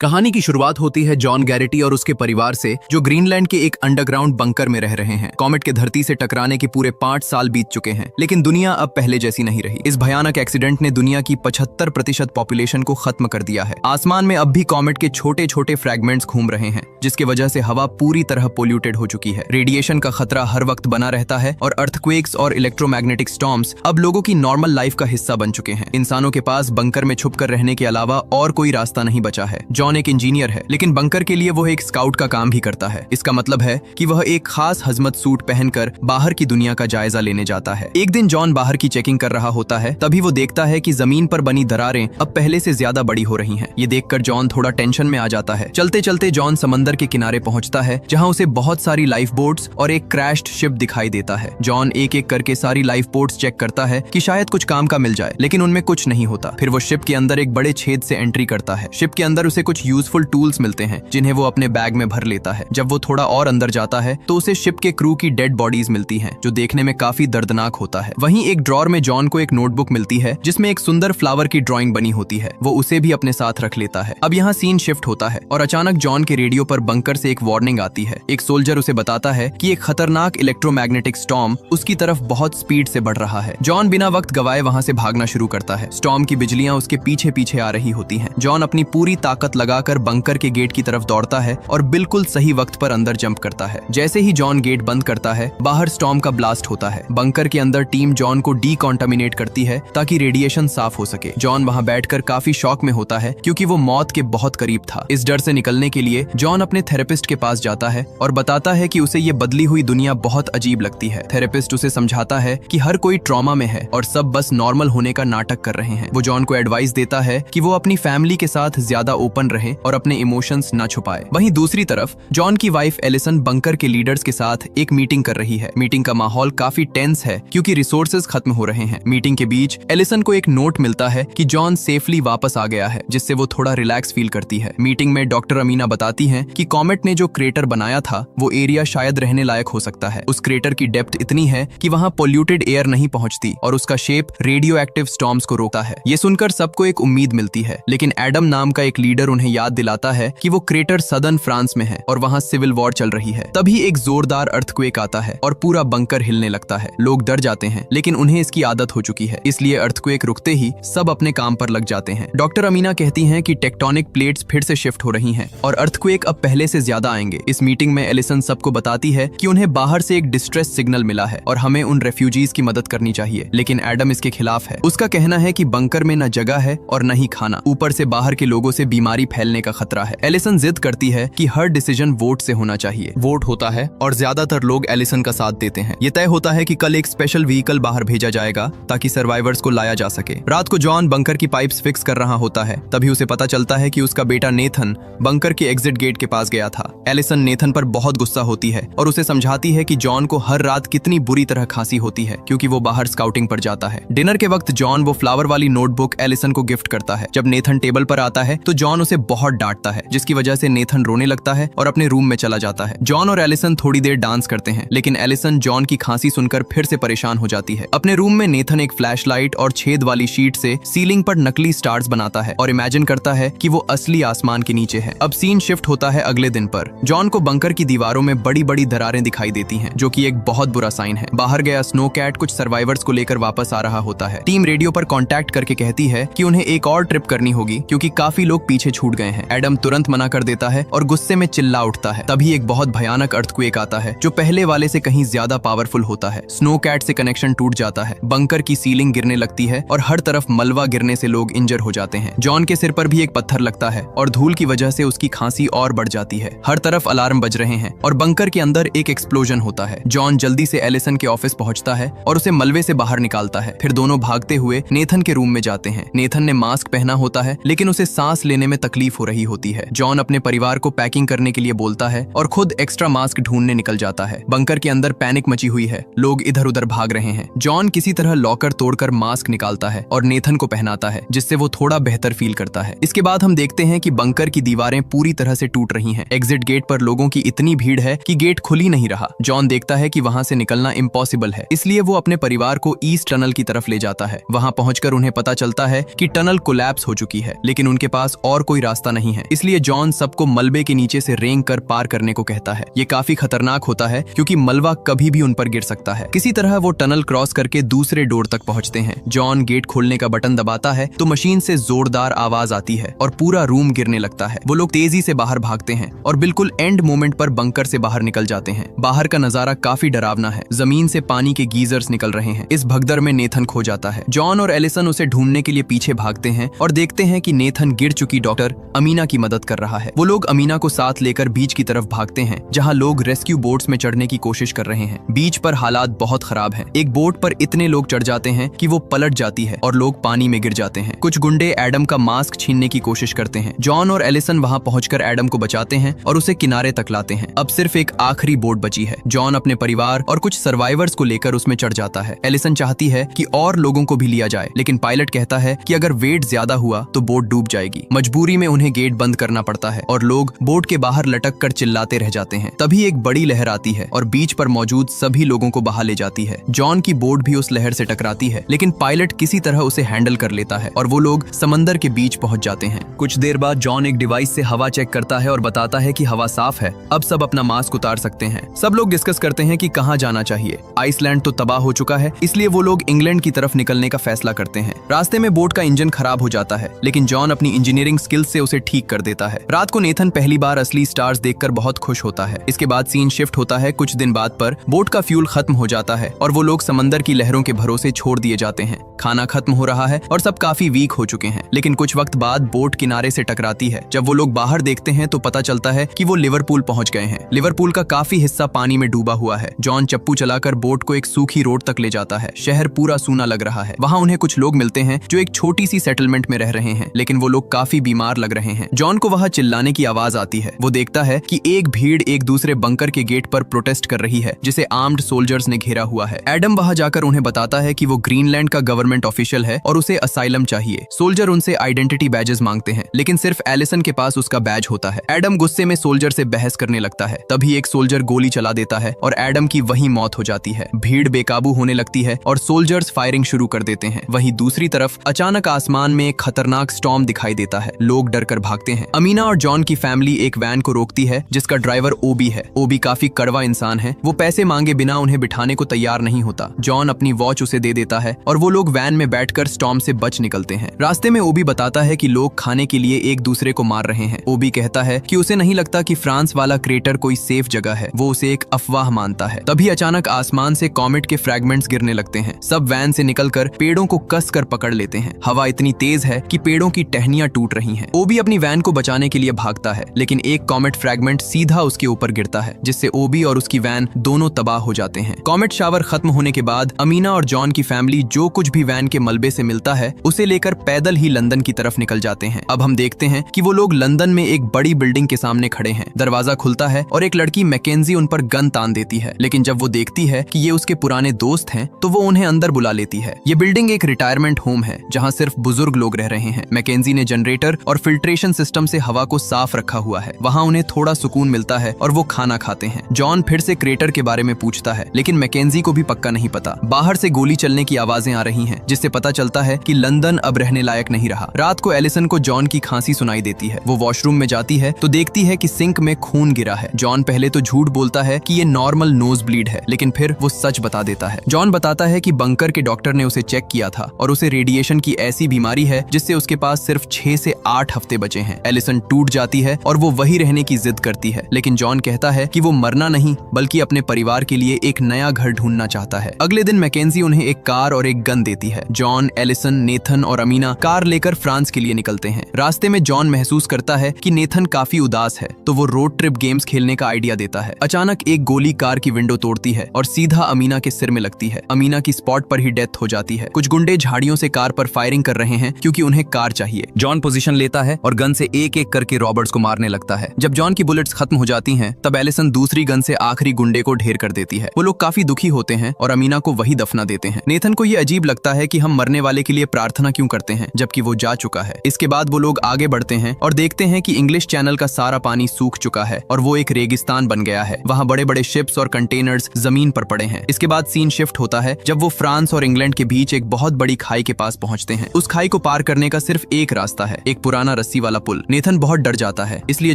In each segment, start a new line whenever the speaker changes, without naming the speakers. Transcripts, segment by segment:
कहानी की शुरुआत होती है जॉन गैरिटी और उसके परिवार से, जो ग्रीनलैंड के एक अंडरग्राउंड बंकर में रह रहे हैं। कॉमेट के धरती से टकराने के पूरे 5 साल बीत चुके हैं, लेकिन दुनिया अब पहले जैसी नहीं रही। इस भयानक एक्सीडेंट ने दुनिया की 75% पॉपुलेशन को खत्म कर दिया है। आसमान में अब भी कॉमेट के छोटे छोटे फ्रैगमेंट्स घूम रहे हैं, जिसकी वजह से हवा पूरी तरह पोल्यूटेड हो चुकी है। रेडिएशन का खतरा हर वक्त बना रहता है और अर्थक्वेक्स और इलेक्ट्रोमैग्नेटिक स्टॉर्म्स अब लोगों की नॉर्मल लाइफ का हिस्सा बन चुके हैं। इंसानों के पास बंकर में छुपकर रहने के अलावा और कोई रास्ता नहीं बचा है। जॉन एक इंजीनियर है, लेकिन बंकर के लिए वो एक स्काउट का काम भी करता है। इसका मतलब है कि वह एक खास हजमत सूट पहनकर बाहर की दुनिया का जायजा लेने जाता है। एक दिन जॉन बाहर की चेकिंग कर रहा होता है, तभी वो देखता है कि जमीन पर बनी दरारें अब पहले से ज्यादा बड़ी हो रही हैं। ये देखकर जॉन थोड़ा टेंशन में आ जाता है। चलते चलते जॉन समंदर के किनारे पहुंचता है, जहां उसे बहुत सारी लाइफ बोट्स और एक क्रैश्ड शिप दिखाई देता है। जॉन एक एक करके सारी लाइफ बोट्स चेक करता है कि शायद कुछ काम का मिल जाए, लेकिन उनमें कुछ नहीं होता। फिर वो शिप के अंदर एक बड़े छेद से एंट्री करता है। शिप के अंदर उसे कुछ यूजफुल टूल्स मिलते हैं, जिन्हें वो अपने बैग में भर लेता है। जब वो थोड़ा और अंदर जाता है तो उसे शिप के क्रू की डेड बॉडीज मिलती हैं, जो देखने में काफी दर्दनाक होता है। वहीं एक ड्रॉर में जॉन को एक नोटबुक मिलती है, जिसमें एक सुंदर फ्लावर की ड्राइंग बनी होती है। वो उसे भी अपने साथ रख लेता है। अब यहाँ सीन शिफ्ट होता है और अचानक जॉन के रेडियो पर बंकर से एक वार्निंग आती है। एक सोल्जर उसे बताता है कि एक खतरनाक इलेक्ट्रोमैग्नेटिक स्टॉर्म उसकी तरफ बहुत स्पीड से बढ़ रहा है। जॉन बिना वक्त गवाए वहां से भागना शुरू करता है। स्टॉर्म की बिजलियां उसके पीछे पीछे आ रही होती हैं। जॉन अपनी पूरी ताकत लगाकर बंकर के गेट की तरफ दौड़ता है और बिल्कुल सही वक्त पर अंदर जंप करता है। जैसे ही जॉन गेट बंद करता है, बाहर स्टॉर्म का ब्लास्ट होता है। बंकर के अंदर टीम जॉन को डीकॉन्टामिनेट करती है ताकि रेडिएशन साफ हो सके। जॉन वहां बैठकर काफी शॉक में होता है, क्योंकि वो मौत के बहुत करीब था। इस डर से निकलने के लिए जॉन अपने थेरेपिस्ट के पास जाता है और बताता है कि उसे ये बदली हुई दुनिया बहुत अजीब लगती है। थेरेपिस्ट उसे समझाता है कि हर कोई ट्रॉमा में है और सब बस नॉर्मल होने का नाटक कर रहे हैं। वो जॉन को एडवाइस देता है कि वो अपनी फैमिली के साथ ज्यादा ओपन रहे और अपने इमोशंस न छुपाए। वहीं दूसरी तरफ जॉन की वाइफ एलिसन बंकर के लीडर्स के साथ एक मीटिंग कर रही है। मीटिंग का माहौल काफी टेंस है, क्योंकि रिसोर्सेज खत्म हो रहे हैं। मीटिंग के बीच एलिसन को एक नोट मिलता है कि जॉन सेफली वापस आ गया है, जिससे वो थोड़ा रिलैक्स फील करती है। मीटिंग में डॉक्टर अमीना बताती हैं कि कॉमेट ने जो क्रेटर बनाया था, वो एरिया शायद रहने लायक हो सकता है। उस क्रेटर की डेप्थ इतनी है कि वहाँ पोल्यूटेड एयर नहीं पहुँचती और उसका शेप रेडियो एक्टिव स्टॉर्म्स को रोकता है। ये सुनकर सबको एक उम्मीद मिलती है, लेकिन एडम नाम का एक लीडर उन्हें याद दिलाता है कि वो क्रेटर सदर्न फ्रांस में है और वहाँ सिविल वॉर चल रही है। तभी एक जोरदार अर्थक्वेक आता है और पूरा बंकर हिलने लगता है। लोग डर जाते हैं, लेकिन उन्हें इसकी आदत हो चुकी है, इसलिए अर्थक्वेक रुकते ही सब अपने काम पर लग जाते हैं। डॉक्टर अमीना कहती हैं कि टेक्टोनिक प्लेट्स फिर से शिफ्ट हो रही हैं और अर्थक्वेक अब पहले से ज्यादा आएंगे। इस मीटिंग में एलिसन सबको बताती है कि उन्हें बाहर से एक डिस्ट्रेस सिग्नल मिला है और हमें उन रेफ्यूजीज की मदद करनी चाहिए, लेकिन एडम इसके खिलाफ है। उसका कहना है कि बंकर में न जगह है और न ही खाना, ऊपर से बाहर के लोगों से बीमारी फैलने का खतरा है। एलिसन जिद करती है कि हर डिसीजन वोट से होना चाहिए। वोट होता है और ज्यादातर लोग एलिसन का साथ देते हैं। ये तय होता है कि कल एक स्पेशल व्हीकल बाहर भेजा जाएगा ताकि सर्वाइवर्स को लाया जा सके। रात को जॉन बंकर की पाइप्स फिक्स कर रहा होता है, तभी उसे पता चलता है कि उसका बेटा नेथन बंकर के एग्जिट गेट के पास गया था। एलिसन नेथन पर बहुत गुस्सा होती है और उसे समझाती है कि जॉन को हर रात कितनी बुरी तरह खांसी होती है, क्योंकि वो बाहर स्काउटिंग पर जाता है। डिनर के वक्त जॉन वो फ्लावर वाली नोटबुक एलिसन को गिफ्ट करता है। जब नेथन टेबल पर आता है तो जॉन उसे बहुत डांटता है, जिसकी वजह से नेथन रोने लगता है और अपने रूम में चला जाता है। जॉन और एलिसन थोड़ी देर डांस करते हैं, लेकिन एलिसन जॉन की खांसी सुनकर फिर से परेशान हो जाती है। अपने रूम में नेथन एक फ्लैशलाइट और छेद वाली शीट से सीलिंग पर नकली स्टार्स बनाता है और इमेजिन करता है कि वो असली आसमान के नीचे है। अब सीन शिफ्ट होता है अगले दिन पर। जॉन को बंकर की दीवारों में बड़ी बड़ी दरारें दिखाई देती हैं, जो कि एक बहुत बुरा साइन है। बाहर गया स्नो कैट कुछ सर्वाइवर्स को लेकर वापस आ रहा होता है। टीम रेडियो पर कांटेक्ट करके कहती है कि उन्हें एक और ट्रिप करनी होगी, क्योंकि काफी लोग पीछे छूट गए हैं। एडम तुरंत मना कर देता है और गुस्से में चिल्ला उठता है। तभी एक बहुत भयानक अर्थक्वेक आता है, जो पहले वाले से कहीं ज्यादा पावरफुल होता है। स्नो कैट से कनेक्शन टूट जाता है, बंकर की सीलिंग गिरने लगती है और हर तरफ मलबा गिरने से लोग इंजर हो जाते हैं। जॉन के सिर पर भी एक पत्थर लगता है और धूल की वजह से उसकी खांसी और बढ़ जाती है। हर तरफ अलार्म बज रहे हैं और बंकर के अंदर एक एक्सप्लोजन होता है। जॉन जल्दी से एलिसन के ऑफिस पहुंचता है और उसे मलबे से बाहर निकालता है। फिर दोनों भागते हुए नेथन के रूम में जाते हैं। नेथन ने मास्क पहना होता है, लेकिन उसे सांस लेने में तकलीफ हो रही होती है। जॉन अपने परिवार को पैकिंग करने के लिए बोलता है और खुद एक्स्ट्रा मास्क ढूंढने निकल जाता है। बंकर के अंदर पैनिक मची हुई है, लोग इधर उधर भाग रहे हैं। जॉन किसी तरह लॉकर तोड़कर मास्क निकालता है और नेथन को पहनाता है, जिससे वो थोड़ा बेहतर फील करता है। इसके बाद हम देखते हैं कि बंकर की दीवारें पूरी तरह से टूट रही हैं। एग्जिट गेट पर लोगों की इतनी भीड़ है कि गेट खुल ही नहीं रहा। जॉन देखता है कि वहां से निकलना इम्पॉसिबल है, इसलिए वो अपने परिवार को ईस्ट टनल की तरफ ले जाता है। वहां पहुंचकर उन्हें पता चलता है कि टनल कोलैप्स हो चुकी है, लेकिन उनके पास और कोई रास्ता नहीं है, इसलिए जॉन सबको मलबे के नीचे से रेंग कर पार करने को कहता है। ये काफी खतरनाक होता है क्योंकि मलबा कभी भी उन पर गिर सकता है। किसी तरह वो टनल क्रॉस करके दूसरे डोर तक पहुंचते हैं। जॉन गेट खोलने का बटन दबाता है तो मशीन से जोरदार आवाज आती है और पूरा रूम गिरने लगता है। वो लोग तेजी से बाहर भागते हैं और बिल्कुल एंड मोमेंट पर बंकर से बाहर निकल जाते हैं। बाहर का नजारा काफी डरावना है। जमीन से पानी के गीजर्स निकल रहे हैं। इस भगदड़ में नेथन खो जाता है। जॉन और एलिसन उसे ढूंढने के लिए पीछे भागते हैं और देखते हैं कि नेथन गिर चुकी डॉक्टर अमीना की मदद कर रहा है। वो लोग अमीना को साथ लेकर बीच की तरफ भागते हैं जहां लोग रेस्क्यू बोट्स में चढ़ने की कोशिश कर रहे हैं। बीच पर हालात बहुत खराब हैं। एक बोट पर इतने लोग चढ़ जाते हैं कि वो पलट जाती है और लोग पानी में गिर जाते हैं। कुछ गुंडे एडम का मास्क छीनने की कोशिश करते हैं। जॉन और एलिसन वहां पहुंचकर एडम को बचाते हैं और उसे किनारे तक लाते हैं। अब सिर्फ एक आखिरी बोट बची है। जॉन अपने परिवार और कुछ सर्वाइवर्स को लेकर उसमें चढ़ जाता है। एलिसन चाहती है कि और लोगों को भी लिया जाए, लेकिन पायलट कहता है कि अगर वेट ज्यादा हुआ तो बोट डूब जाएगी। मजबूरी में उन्हें गेट बंद करना पड़ता है और लोग बोट के बाहर लटक कर चिल्लाते रह जाते हैं। तभी एक बड़ी लहर आती है और बीच पर मौजूद सभी लोगों को बहा ले जाती है। जॉन की बोट भी उस लहर से टकराती है, लेकिन पायलट किसी तरह उसे हैंडल कर लेता है और वो लोग समंदर के बीच पहुंच जाते हैं। कुछ देर बाद जॉन एक डिवाइस से हवा चेक करता है और बताता है कि हवा साफ है। अब सब अपना मास्क उतार सकते हैं। सब लोग डिस्कस करते हैं कि कहां जाना चाहिए। आइसलैंड तो तबाह हो चुका है, इसलिए वो लोग इंग्लैंड की तरफ निकलने का फैसला करते हैं। रास्ते में बोट का इंजन खराब हो जाता है, लेकिन जॉन अपनी इंजीनियरिंग स्किल्स से उसे ठीक कर देता है। रात को नेथन पहली बार असली स्टार्स देखकर बहुत खुश होता है। इसके बाद सीन शिफ्ट होता है कुछ दिन बाद पर। बोट का फ्यूल खत्म हो जाता है और वो लोग समंदर की लहरों के भरोसे छोड़ दिए जाते हैं। खाना खत्म हो रहा है और सब काफी वीक हो चुके हैं, लेकिन कुछ वक्त बाद बोट किनारे से टकराती है। जब वो लोग बाहर देखते हैं तो पता चलता है कि वो लिवरपूल पहुंच गए हैं। लिवरपूल का काफी हिस्सा पानी में डूबा हुआ है। जॉन चप्पू चलाकर बोट को एक सूखी रोड तक ले जाता है। शहर पूरा सूना लग रहा है। वहाँ उन्हें कुछ लोग मिलते हैं जो एक छोटी सी सेटलमेंट में रह रहे हैं, लेकिन वो लोग काफी बीमार लग रहे हैं। जॉन को वहाँ चिल्लाने की आवाज आती है। वो देखता है कि एक भीड़ एक दूसरे बंकर के गेट पर प्रोटेस्ट कर रही है जिसे आर्म्ड सोल्जर्स ने घेरा हुआ है। एडम वहाँ जाकर उन्हें बताता है कि वो ग्रीनलैंड का गवर्नमेंट ऑफिशियल है और उसे असाइलम चाहिए। सोल्जर उनसे आइडेंटिटी बैजेस मांगते हैं, लेकिन सिर्फ एलिसन के पास उसका बैज होता है। एडम गुस्से में सोल्जर से बहस करने लगता है। तभी एक सोल्जर गोली चला देता है और एडम की वहीं मौत हो जाती है। भीड़ बेकाबू होने लगती है और सोल्जर्स फायरिंग शुरू कर देते हैं। वहीं दूसरी तरफ अचानक आसमान में एक खतरनाक स्टॉर्म दिखाई देता है। लोग डरकर भागते हैं। अमीना और जॉन की फैमिली एक वैन को रोकती है जिसका ड्राइवर ओबी है। ओबी काफी कड़वा इंसान है। वो पैसे मांगे बिना उन्हें बिठाने को तैयार नहीं होता। जॉन अपनी वॉच उसे दे देता है और वो लोग वैन में बैठकर स्टॉर्म से बच निकलते हैं। रास्ते में ओबी बताता है कि लोग खाने के लिए एक दूसरे को मार रहे हैं। ओबी कहता है कि उसे नहीं लगता कि फ्रांस वाला क्रेटर कोई सेफ जगह है। वो उसे एक अफवाह मानता है। तभी अचानक आसमान से कॉमेट के फ्रैगमेंट्स गिरने लगते हैं। सब वैन से निकलकर पेड़ों को कस कर पकड़ लेते हैं। हवा इतनी तेज है कि पेड़ों की टहनियां टूट रही हैं। ओबी अपनी वैन को बचाने के लिए भागता है, लेकिन एक कॉमेट फ्रैगमेंट सीधा उसके ऊपर गिरता है, जिससे ओबी और उसकी वैन दोनों तबाह हो जाते हैं। कॉमेट शावर खत्म होने के बाद अमीना और जॉन की फैमिली जो कुछ भी वैन के मलबे से मिलता है उसे लेकर पैदल ही लंदन की तरफ निकल जाते हैं। अब हम देखते हैं कि वो लोग लंदन में एक बड़ी बिल्डिंग के सामने खड़े हैं। दरवाजा खुलता है और एक लड़की मैकेंजी उन पर गन तान देती है, लेकिन जब वो देखती है कि ये उसके पुराने दोस्त हैं तो वो उन्हें अंदर बुला लेती है। ये बिल्डिंग एक रिटायरमेंट होम है जहाँ सिर्फ बुजुर्ग लोग रह रहे हैं। मैकेंजी ने जनरेटर और फिल्ट्रेशन सिस्टम से हवा को साफ रखा हुआ है। वहाँ उन्हें थोड़ा सुकून मिलता है और वो खाना खाते हैं। जॉन फिर से क्रेटर के बारे में पूछता है, लेकिन मैकेंजी को भी पक्का नहीं पता। बाहर से गोली चलने की आवाजें आ रही हैं, जिससे पता चलता है कि लंदन अब रहने लायक नहीं रहा। रात को एलिसन को जॉन की खांसी सुनाई देती है। वो वॉशरूम में जाती है तो देखती है कि सिंक में खून गिरा है। जॉन पहले तो झूठ बोलता है कि ये नॉर्मल नोज ब्लीड है, लेकिन फिर वो सच बता देता है। जॉन बताता है कि बंकर के डॉक्टर ने उसे चेक किया था और उसे रेडिएशन की ऐसी बीमारी है जिससे उसके पास सिर्फ 6 से 8 हफ्ते बचे हैं। एलिसन टूट जाती है और वो वही रहने की जिद करती है, लेकिन जॉन कहता है कि वो मरना नहीं बल्कि अपने परिवार के लिए एक नया घर ढूंढना चाहता है। अगले दिन मैकेंजी उन्हें एक कार और एक गन देती है। जॉन, एलिसन, नेथन और अमीना कार लेकर फ्रांस के लिए निकलते हैं। रास्ते में जॉन महसूस करता है कि नेथन काफी उदास है, तो वो रोड ट्रिप गेम्स खेलने का आइडिया देता है। अचानक एक गोली कार की विंडो तोड़ती है और सीधा अमीना के सिर में लगती है। अमीना की स्पॉट पर ही डेथ हो जाती है। कुछ गुंडे झाड़ियों से कार पर फायरिंग कर रहे हैं क्योंकि उन्हें कार चाहिए। जॉन पोजीशन लेता है और गन से एक एक करके रॉबर्ट्स को मारने लगता है। जब जॉन की बुलेट्स खत्म हो जाती हैं, तब एलिसन दूसरी गन से आखिरी गुंडे को ढेर कर देती है। वो लोग काफी दुखी होते हैं और अमीना को वही दफना देते हैं। नेथन को ये अजीब लगता है कि हम मरने वाले के लिए प्रार्थना क्यों करते हैं जबकि वो जा चुका है। इसके बाद वो लोग आगे बढ़ते हैं और देखते हैं कि इंग्लिश चैनल का सारा पानी सूख चुका है और वो एक रेगिस्तान बन गया है। वहाँ बड़े बड़े शिप्स और कंटेनर्स जमीन पर पड़े हैं। इसके बाद सीन शिफ्ट होता है जब वो फ्रांस और इंग्लैंड के बीच एक बहुत बड़ी खाई के पास पहुंचते हैं। उस खाई को पार करने का सिर्फ एक रास्ता है, एक पुराना पुराना रस्सी वाला पुल। नेथन बहुत डर जाता है, इसलिए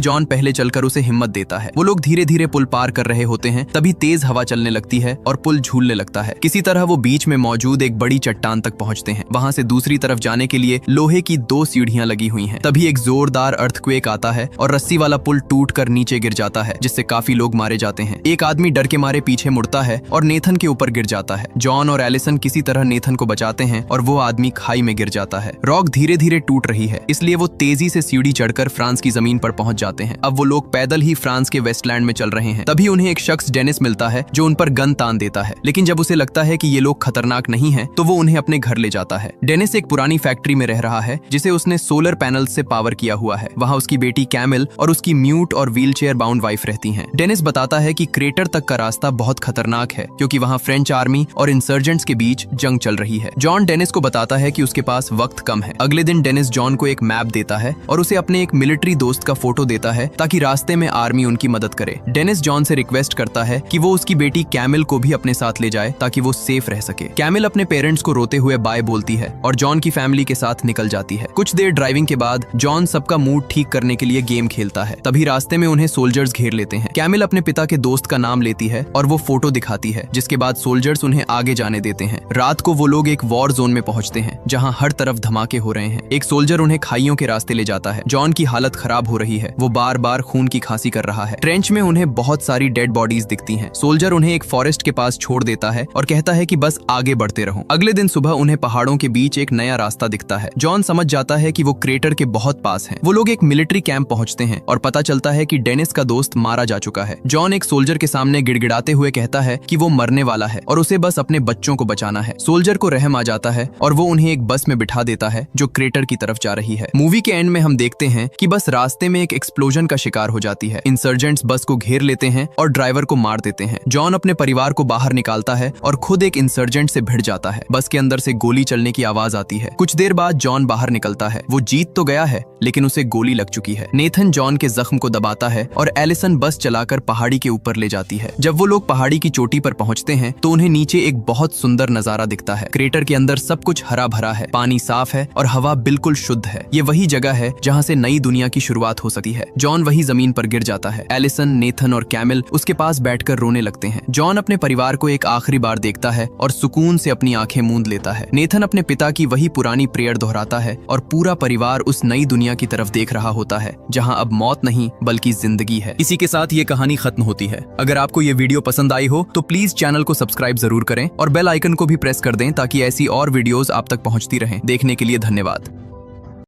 जॉन पहले चलकर उसे हिम्मत देता है। वो लोग धीरे धीरे पुल पार कर रहे होते हैं, तभी तेज हवा चलने लगती है और पुल झूलने लगता है। किसी तरह वो बीच में मौजूद एक बड़ी चट्टान तक पहुंचते हैं। वहां से दूसरी तरफ जाने के लिए लोहे की 2 सीढ़ियां लगी हुई हैं। तभी एक जोरदार अर्थक्वेक आता है और रस्सी वाला पुल टूट कर नीचे गिर जाता है, जिससे काफी लोग मारे जाते हैं। एक आदमी डर के मारे पीछे मुड़ता है और नेथन के ऊपर गिर जाता है। जॉन और एलिसन किसी तरह नेथन को बचाते हैं और वो आदमी खाई में गिर जाता है। रॉक धीरे धीरे टूट रही है, इसलिए वो तेजी से सीढ़ी चढ़कर फ्रांस की जमीन पर पहुंच जाते हैं। अब वो लोग पैदल ही फ्रांस के वेस्टलैंड में चल रहे हैं। तभी उन्हें एक शख्स डेनिस मिलता है जो उन पर गन तान देता है, लेकिन जब उसे लगता है कि ये लोग खतरनाक नहीं हैं, तो वो उन्हें अपने घर ले जाता है। डेनिस एक पुरानी फैक्ट्री में रह रहा है जिसे उसने सोलर पैनल से पावर किया हुआ है। वहाँ उसकी बेटी कैमिल और उसकी म्यूट और व्हीलचेयर बाउंड वाइफ रहती हैं। डेनिस बताता है कि क्रेटर तक का रास्ता बहुत खतरनाक है, क्योंकि वहाँ फ्रेंच आर्मी और इंसर्जेंट्स के बीच जंग चल रही है। जॉन डेनिस को बताता है कि उसके पास वक्त कम है। अगले दिन डेनिस जॉन को एक मैप देता है और उसे अपने एक मिलिट्री दोस्त का फोटो देता है ताकि रास्ते में आर्मी उनकी मदद करे। डेनिस जॉन से रिक्वेस्ट करता है कि वो उसकी बेटी कैमिल को भी अपने साथ ले जाए ताकि वो सेफ रह सके। कैमिल अपने पेरेंट्स को रोते हुए बाय बोलती है और जॉन की फैमिली के साथ निकल जाती है। कुछ देर ड्राइविंग के बाद जॉन सबका मूड ठीक करने के लिए गेम खेलता है। तभी रास्ते में उन्हें सोल्जर्स घेर लेते हैं। कैमिल अपने पिता के दोस्त का नाम लेती है और वो फोटो दिखाती है, जिसके बाद सोल्जर्स उन्हें आगे जाने देते हैं। रात को वो लोग एक वॉर जोन में पहुंचते हैं जहां हर तरफ धमाके हो रहे हैं। एक सोल्जर उन्हें खाइयों के रास्ते ले जाता है। जॉन की हालत खराब हो रही है, वो बार बार खून की खांसी कर रहा है। ट्रेंच में उन्हें बहुत सारी डेड बॉडीज दिखती हैं। सोल्जर उन्हें एक फॉरेस्ट के पास छोड़ देता है और कहता है कि बस आगे बढ़ते रहो। अगले दिन सुबह उन्हें पहाड़ों के बीच एक नया रास्ता दिखता है। जॉन समझ जाता है कि वो क्रेटर के बहुत पास है। वो लोग एक मिलिट्री कैंप पहुंचते हैं और पता चलता है कि डेनिस का दोस्त मारा जा चुका है। जॉन एक सोल्जर के सामने गिड़गिड़ाते हुए कहता है कि वो मरने वाला है और उसे बस अपने बच्चों को बचाना है। सोल्जर को रहम आ जाता है और वो उन्हें एक बस में बिठा देता है जो क्रेटर की तरफ जा रही है। मूवी के एंड में हम देखते हैं कि बस रास्ते में एक एक्सप्लोजन का शिकार हो जाती है। इंसर्जेंट्स बस को घेर लेते हैं और ड्राइवर को मार देते हैं। जॉन अपने परिवार को बाहर निकालता है और खुद एक इंसर्जेंट से भिड़ जाता है। बस के अंदर से गोली चलने की आवाज आती है। कुछ देर बाद जॉन बाहर निकलता है। वो जीत तो गया है, लेकिन उसे गोली लग चुकी है। नेथन जॉन के जख्म को दबाता है और एलिसन बस चलाकर पहाड़ी के ऊपर ले जाती है। जब वो लोग पहाड़ी की चोटी पर पहुंचते हैं तो उन्हें नीचे एक बहुत सुंदर नजारा दिखता है। क्रेटर के अंदर सब कुछ हरा भरा है, पानी साफ है और हवा बिल्कुल शुद्ध है। ये वही जगह है जहाँ से नई दुनिया की शुरुआत हो सकती है। जॉन वही जमीन पर गिर जाता है। एलिसन, नेथन और कैमिल उसके पास बैठकर रोने लगते हैं। जॉन अपने परिवार को एक आखिरी बार देखता है और सुकून से अपनी आंखें मूंद लेता है। नेथन अपने पिता की वही पुरानी प्रेयर दोहराता है और पूरा परिवार उस नई दुनिया की तरफ देख रहा होता है जहां अब मौत नहीं बल्कि जिंदगी है। इसी के साथ ये कहानी खत्म होती है। अगर आपको ये वीडियो पसंद आई हो तो प्लीज चैनल को सब्सक्राइब जरूर करें और बेल आइकन को भी प्रेस कर दें ताकि ऐसी और वीडियोस आप तक पहुंचती रहें। देखने के लिए धन्यवाद।